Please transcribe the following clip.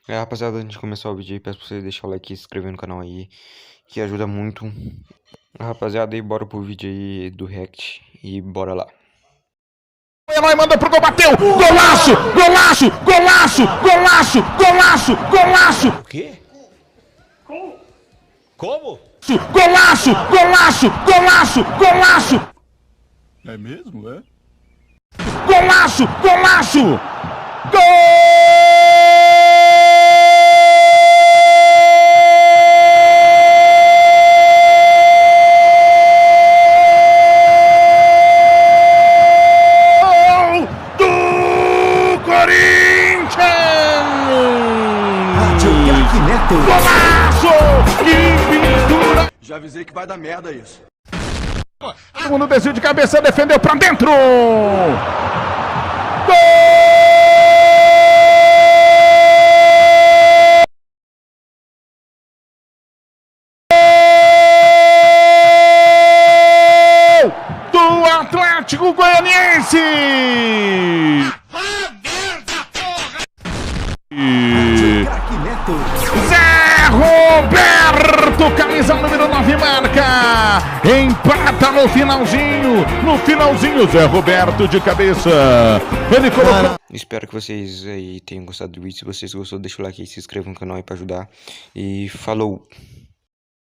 Rapaziada, antes de começar o vídeo aí, peço pra vocês deixarem o like e se inscrever no canal aí, que ajuda muito. Rapaziada, aí bora pro vídeo aí do React e bora lá. O Eloy manda pro gol, bateu! Golaço! Golaço! Golaço! Golaço! Golaço! Golaço! O quê? Como? Golaço! Golaço! Golaço! Golaço! É mesmo, é? Golaço! Golaço! Gol do Corinthians! Golaço! Que pintura! Já avisei que vai dar merda isso. Segundo desvio de cabeça, defendeu pra dentro! Gol do Atlético Goianiense! Zé Roberto, camisa número 9, marca, empata no finalzinho, Zé Roberto de cabeça, ele colocou... Espero que vocês aí tenham gostado do vídeo. Se vocês gostou, deixa o like aí, se inscreva no canal aí pra ajudar. E falou!